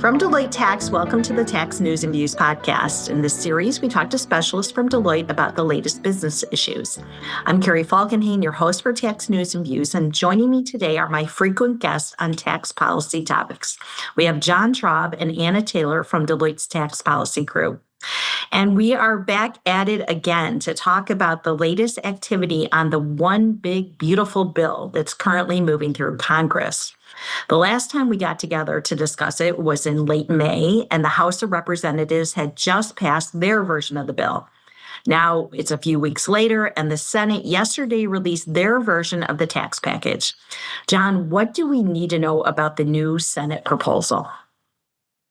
From Deloitte Tax, welcome to the Tax News and Views podcast. In this series, we talk to specialists from Deloitte about the latest business issues. I'm Carrie Falkenhayn, your host for Tax News and Views, and joining me today are my frequent guests on tax policy topics. We have John Traub and Anna Taylor from Deloitte's Tax Policy Crew. And we are back at it again to talk about the latest activity on the one big, beautiful bill that's currently moving through Congress. The last time we got together to discuss it was in late May, and the House of Representatives had just passed their version of the bill. Now it's a few weeks later, and the Senate yesterday released their version of the tax package. John, what do we need to know about the new Senate proposal?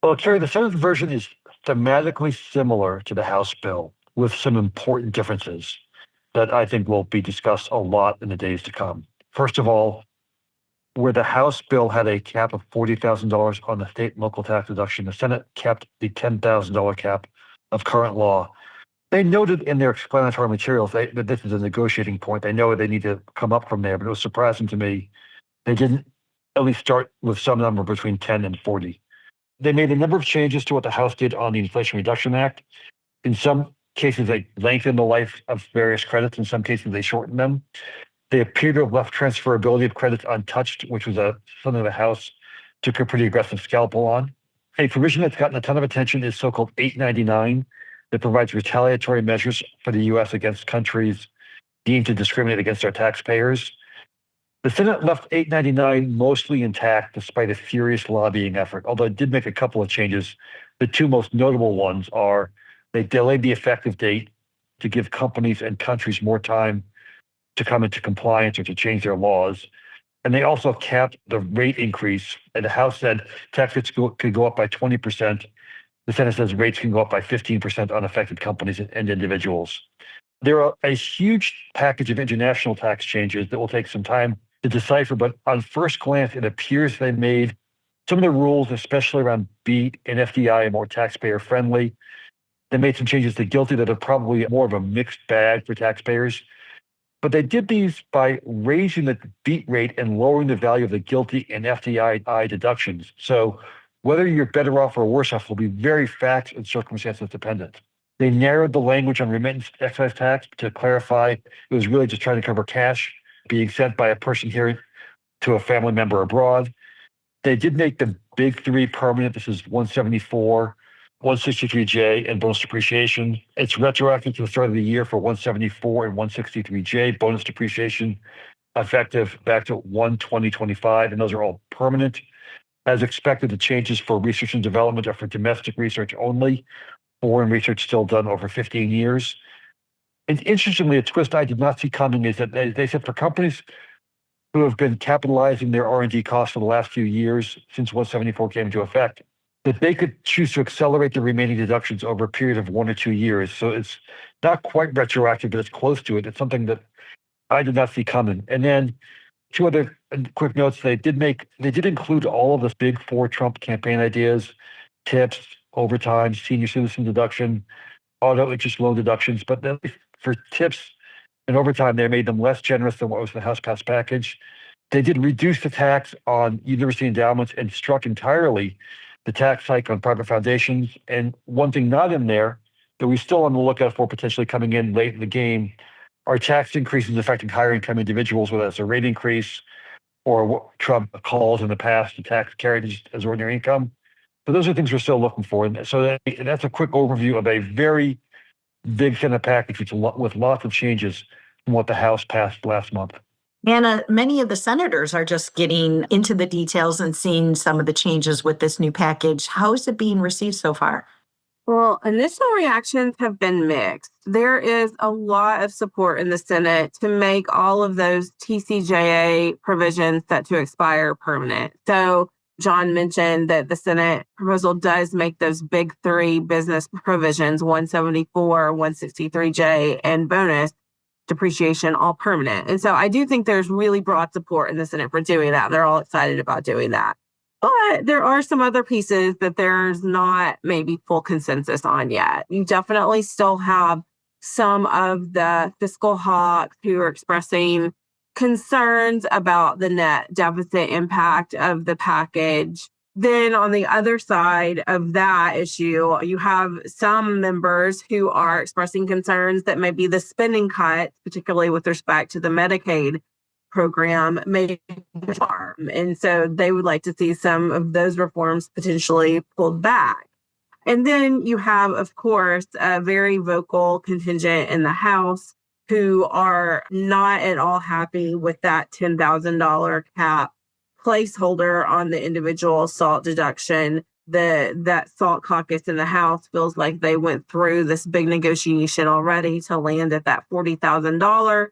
Well, Carrie, the Senate version is thematically similar to the House bill, with some important differences that I think will be discussed a lot in the days to come. First of all, where the House bill had a cap of $40,000 on the state and local tax deduction, the Senate kept the $10,000 cap of current law. They noted in their explanatory materials that this is a negotiating point. They know they need to come up from there, but it was surprising to me they didn't at least start with some number between 10 and 40. They made a number of changes to what the House did on the Inflation Reduction Act. In some cases, they lengthened the life of various credits. In some cases, they shortened them. They appear to have left transferability of credits untouched, which was something the House took a pretty aggressive scalpel on. A provision that's gotten a ton of attention is so-called 899, that provides retaliatory measures for the U.S. against countries deemed to discriminate against our taxpayers. The Senate left 899 mostly intact despite a furious lobbying effort, although it did make a couple of changes. The two most notable ones are they delayed the effective date to give companies and countries more time to come into compliance or to change their laws. And they also capped the rate increase. And the House said tax rates could go up by 20%. The Senate says rates can go up by 15% on affected companies and individuals. There are a huge package of international tax changes that will take some time to decipher, but on first glance, it appears they made some of the rules, especially around BEAT and FDI, more taxpayer friendly. They made some changes to GILTI that are probably more of a mixed bag for taxpayers. But they did these by raising the BEAT rate and lowering the value of the GILTI and FDI deductions. So whether you're better off or worse off will be very fact and circumstances dependent. They narrowed the language on remittance excise tax to clarify it was really just trying to cover cash being sent by a person here to a family member abroad. They did make the big three permanent. This is 174, 163J, and bonus depreciation. It's retroactive to the start of the year for 174 and 163J, bonus depreciation effective back to 1/20/25, and those are all permanent. As expected, the changes for research and development are for domestic research only, foreign research still done over 15 years. And interestingly, a twist I did not see coming is that they said for companies who have been capitalizing their R&D costs for the last few years since 174 came into effect, that they could choose to accelerate the remaining deductions over a period of 1 or 2 years. So it's not quite retroactive, but it's close to it. It's something that I did not see coming. And then two other quick notes. They did include all of the big four Trump campaign ideas: tips, overtime, senior citizen deduction, auto interest loan deductions. But then for tips and overtime, they made them less generous than what was the House passed package. They did reduce the tax on university endowments and struck entirely the tax hike on private foundations. And one thing not in there that we're still on the lookout for potentially coming in late in the game are tax increases affecting higher income individuals, whether it's a rate increase or what Trump calls in the past the tax carried as ordinary income. So those are things we're still looking for. And so that's a quick overview of a very big Senate package with lots of changes from what the House passed last month. Anna, many of the senators are just getting into the details and seeing some of the changes with this new package. How is it being received so far? Well, initial reactions have been mixed. There is a lot of support in the Senate to make all of those TCJA provisions set to expire permanent. So John mentioned that the Senate proposal does make those big three business provisions, 174, 163J, and bonus depreciation, all permanent. And so I do think there's really broad support in the Senate for doing that. They're all excited about doing that. But there are some other pieces that there's not maybe full consensus on yet. You definitely still have some of the fiscal hawks who are expressing concerns about the net deficit impact of the package. Then on the other side of that issue, you have some members who are expressing concerns that maybe the spending cuts, particularly with respect to the Medicaid program, may be harm. And so they would like to see some of those reforms potentially pulled back. And then you have, of course, a very vocal contingent in the House who are not at all happy with that $10,000 cap placeholder on the individual SALT deduction. That SALT caucus in the House feels like they went through this big negotiation already to land at that $40,000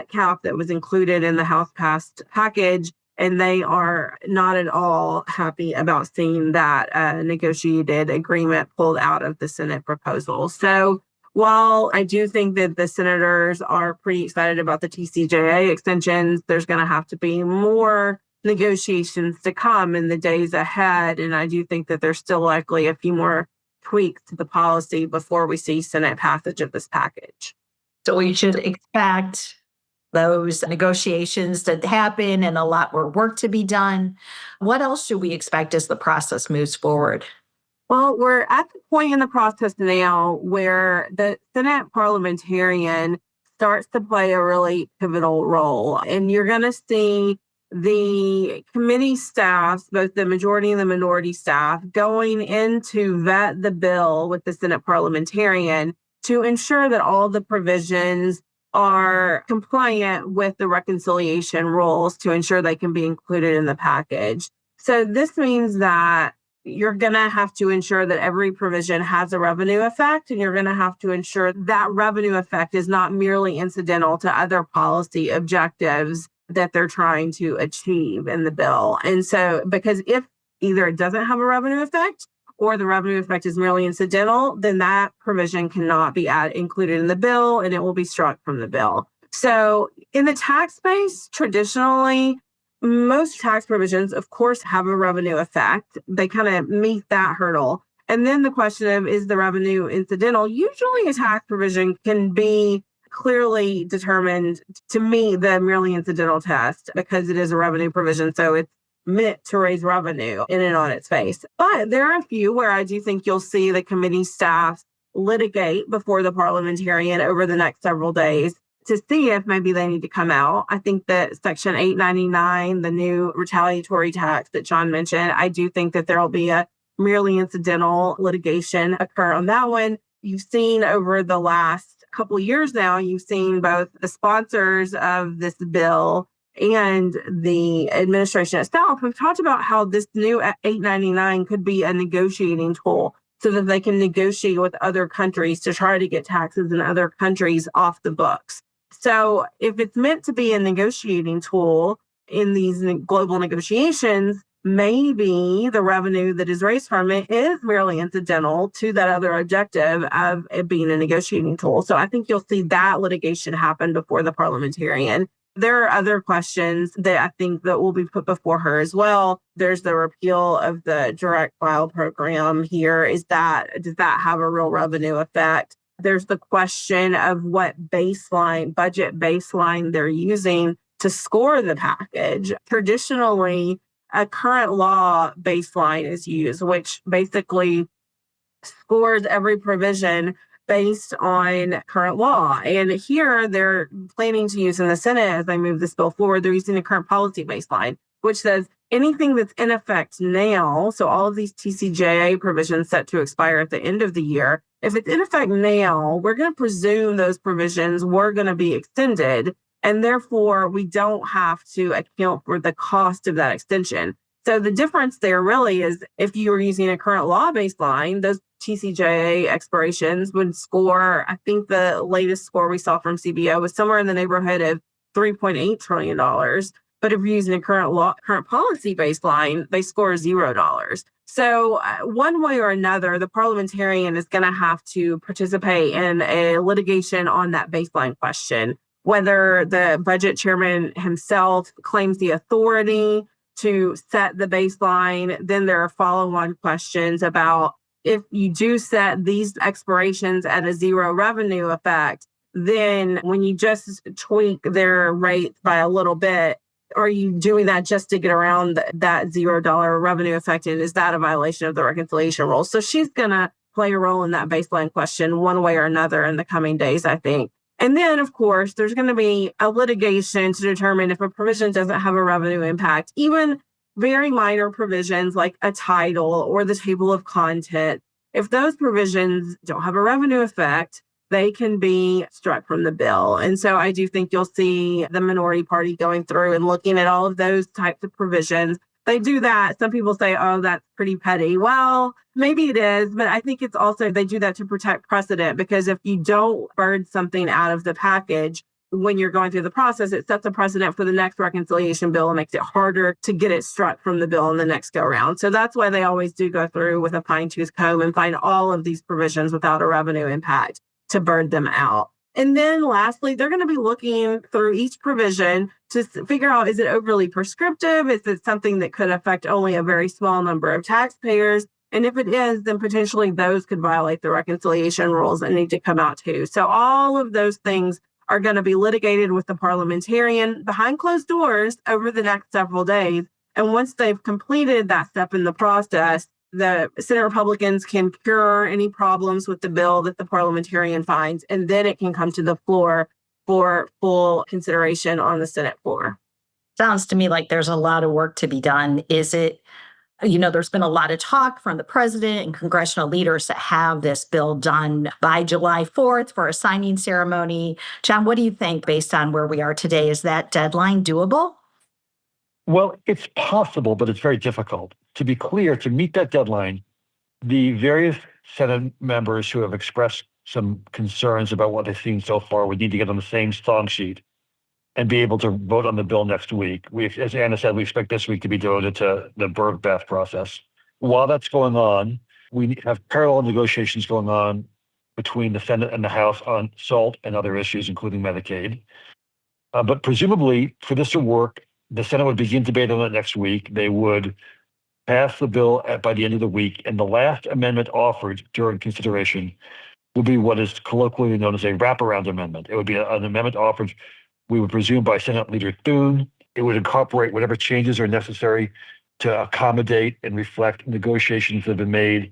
cap that was included in the House passed package. And they are not at all happy about seeing that negotiated agreement pulled out of the Senate proposal. So while I do think that the senators are pretty excited about the TCJA extensions, there's going to have to be more negotiations to come in the days ahead. And I do think that there's still likely a few more tweaks to the policy before we see Senate passage of this package. So we should expect those negotiations to happen and a lot more work to be done. What else should we expect as the process moves forward? Well, we're at the point in the process now where the Senate parliamentarian starts to play a really pivotal role. And you're going to see the committee staffs, both the majority and the minority staff, going in to vet the bill with the Senate parliamentarian to ensure that all the provisions are compliant with the reconciliation rules to ensure they can be included in the package. So this means that you're going to have to ensure that every provision has a revenue effect, and you're going to have to ensure that revenue effect is not merely incidental to other policy objectives that they're trying to achieve in the bill. And so, because if either it doesn't have a revenue effect or the revenue effect is merely incidental, then that provision cannot be included in the bill and it will be struck from the bill. So in the tax space, traditionally, most tax provisions, of course, have a revenue effect. They kind of meet that hurdle. And then the question of, is the revenue incidental? Usually a tax provision can be clearly determined to meet the merely incidental test because it is a revenue provision. So it's meant to raise revenue in and on its face. But there are a few where I do think you'll see the committee staff litigate before the parliamentarian over the next several days to see if maybe they need to come out. I think that Section 899, the new retaliatory tax that John mentioned, I do think that there will be a merely incidental litigation occur on that one. You've seen over the last couple of years now, you've seen both the sponsors of this bill and the administration itself have talked about how this new 899 could be a negotiating tool so that they can negotiate with other countries to try to get taxes in other countries off the books. So if it's meant to be a negotiating tool in these global negotiations, maybe the revenue that is raised from it is merely incidental to that other objective of it being a negotiating tool. So I think you'll see that litigation happen before the parliamentarian. There are other questions that I think that will be put before her as well. There's the repeal of the direct file program here. Does that have a real revenue effect? There's the question of what budget baseline they're using to score the package. Traditionally, a current law baseline is used, which basically scores every provision based on current law. And here they're planning to use in the Senate as they move this bill forward, they're using the current policy baseline, which says anything that's in effect now, so all of these TCJA provisions set to expire at the end of the year, if it's in effect now, we're going to presume those provisions were going to be extended. And therefore, we don't have to account for the cost of that extension. So the difference there really is if you were using a current law baseline, those TCJA expirations would score, I think the latest score we saw from CBO was somewhere in the neighborhood of $3.8 trillion. But if you're using a current policy baseline, they score $0. So one way or another, the parliamentarian is going to have to participate in a litigation on that baseline question. Whether the budget chairman himself claims the authority to set the baseline, then there are follow-on questions about if you do set these expirations at a zero revenue effect, then when you just tweak their rates by a little bit, are you doing that just to get around that $0 revenue effect? And is that a violation of the reconciliation rules? So she's going to play a role in that baseline question one way or another in the coming days, I think. And then, of course, there's going to be a litigation to determine if a provision doesn't have a revenue impact. Even very minor provisions like a title or the table of content, if those provisions don't have a revenue effect, they can be struck from the bill. And so I do think you'll see the minority party going through and looking at all of those types of provisions. They do that. Some people say, oh, that's pretty petty. Well, maybe it is, but I think it's also, they do that to protect precedent, because if you don't bird something out of the package when you're going through the process, it sets a precedent for the next reconciliation bill and makes it harder to get it struck from the bill in the next go round. So that's why they always do go through with a fine tooth comb and find all of these provisions without a revenue impact to bird them out. And then lastly, they're going to be looking through each provision to figure out, is it overly prescriptive? Is it something that could affect only a very small number of taxpayers? And if it is, then potentially those could violate the reconciliation rules and need to come out too. So all of those things are going to be litigated with the parliamentarian behind closed doors over the next several days. And once they've completed that step in the process, the Senate Republicans can cure any problems with the bill that the parliamentarian finds, and then it can come to the floor for full consideration on the Senate floor. Sounds to me like there's a lot of work to be done. Is it, there's been a lot of talk from the president and congressional leaders to have this bill done by July 4th for a signing ceremony. John, what do you think based on where we are today? Is that deadline doable? Well, it's possible, but it's very difficult. To be clear, to meet that deadline, the various Senate members who have expressed some concerns about what they've seen so far would need to get on the same song sheet and be able to vote on the bill next week. As Anna said, we expect this week to be devoted to the Berg-Bath process. While that's going on, we have parallel negotiations going on between the Senate and the House on SALT and other issues, including Medicaid. But presumably, for this to work, the Senate would begin debate on it next week. They would pass the bill by the end of the week, and the last amendment offered during consideration would be what is colloquially known as a wraparound amendment. It would be an amendment offered, we would presume, by Senate Leader Thune. It would incorporate whatever changes are necessary to accommodate and reflect negotiations that have been made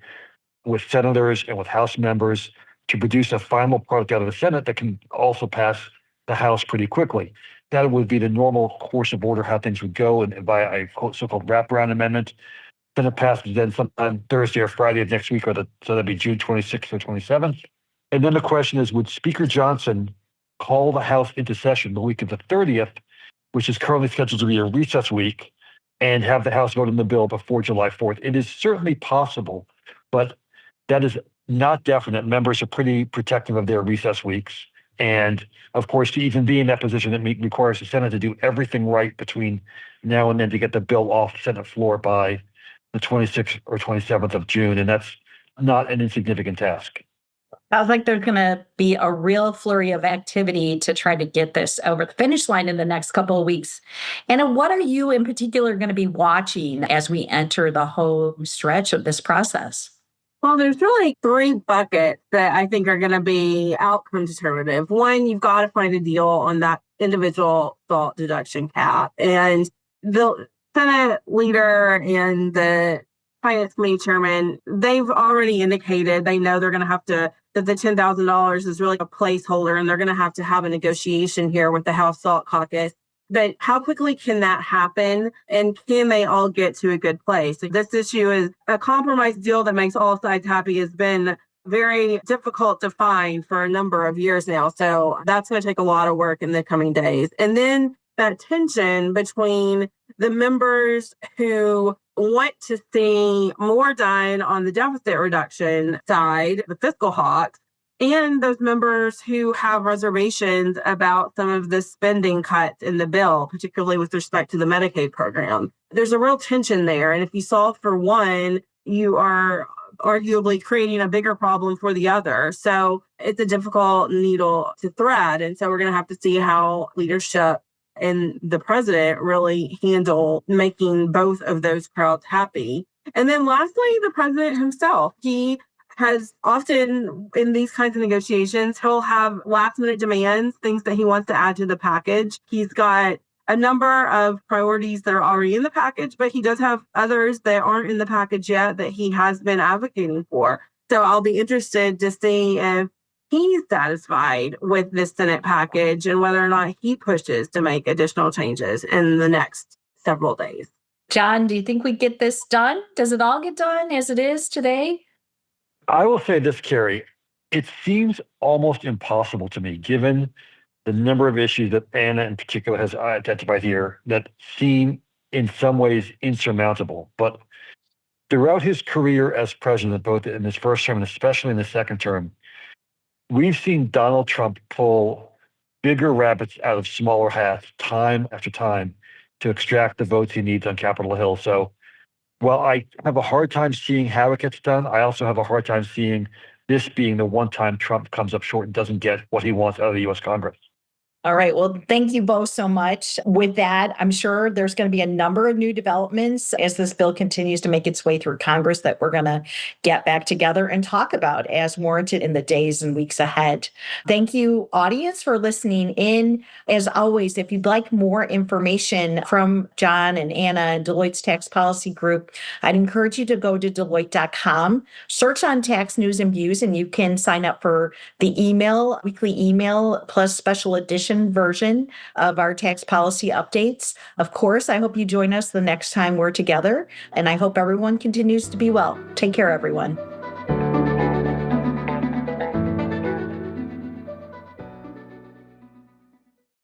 with senators and with House members to produce a final product out of the Senate that can also pass the House pretty quickly. That would be the normal course of order, how things would go, and by a so-called wraparound amendment. Senate passes then sometime Thursday or Friday of next week, so that'd be June 26th or 27th. And then the question is, would Speaker Johnson call the House into session the week of the 30th, which is currently scheduled to be a recess week, and have the House vote on the bill before July 4th? It is certainly possible, but that is not definite. Members are pretty protective of their recess weeks. And of course, to even be in that position, it requires the Senate to do everything right between now and then to get the bill off the Senate floor by the 26th or 27th of June. And that's not an insignificant task. Sounds like there's going to be a real flurry of activity to try to get this over the finish line in the next couple of weeks. And what are you in particular going to be watching as we enter the home stretch of this process? Well, there's really three buckets that I think are going to be outcome determinative. One, you've got to find a deal on that individual SALT deduction cap. And the Senate leader and the Finance Committee chairman, they've already indicated they know they're going to have to, that the $10,000 is really a placeholder, and they're going to have a negotiation here with the House SALT caucus. But how quickly can that happen? And can they all get to a good place? This issue is a compromise deal that makes all sides happy has been very difficult to find for a number of years now. So that's going to take a lot of work in the coming days. And then that tension between the members who want to see more done on the deficit reduction side, the fiscal hawks, and those members who have reservations about some of the spending cuts in the bill, particularly with respect to the Medicaid program. There's a real tension there. And if you solve for one, you are arguably creating a bigger problem for the other. So it's a difficult needle to thread. And so we're going to have to see how leadership and the president really handle making both of those crowds happy. And then lastly, the president himself. He has often in these kinds of negotiations, he'll have last minute demands, things that he wants to add to the package. He's got a number of priorities that are already in the package, but he does have others that aren't in the package yet that he has been advocating for. So I'll be interested to see if he's satisfied with this Senate package and whether or not he pushes to make additional changes in the next several days. John, do you think we get this done? Does it all get done as it is today? I will say this, Carrie. It seems almost impossible to me, given the number of issues that Anna in particular has identified here that seem in some ways insurmountable. But throughout his career as president, both in his first term and especially in the second term, we've seen Donald Trump pull bigger rabbits out of smaller hats time after time to extract the votes he needs on Capitol Hill. So while I have a hard time seeing how it gets done, I also have a hard time seeing this being the one time Trump comes up short and doesn't get what he wants out of the U.S. Congress. All right. Well, thank you both so much. With that, I'm sure there's going to be a number of new developments as this bill continues to make its way through Congress that we're going to get back together and talk about as warranted in the days and weeks ahead. Thank you, audience, for listening in. As always, if you'd like more information from John and Anna and Deloitte's Tax Policy Group, I'd encourage you to go to Deloitte.com, search on Tax News and Views, and you can sign up for the weekly email plus special edition version of our tax policy updates. Of course, I hope you join us the next time we're together, and I hope everyone continues to be well. Take care, everyone.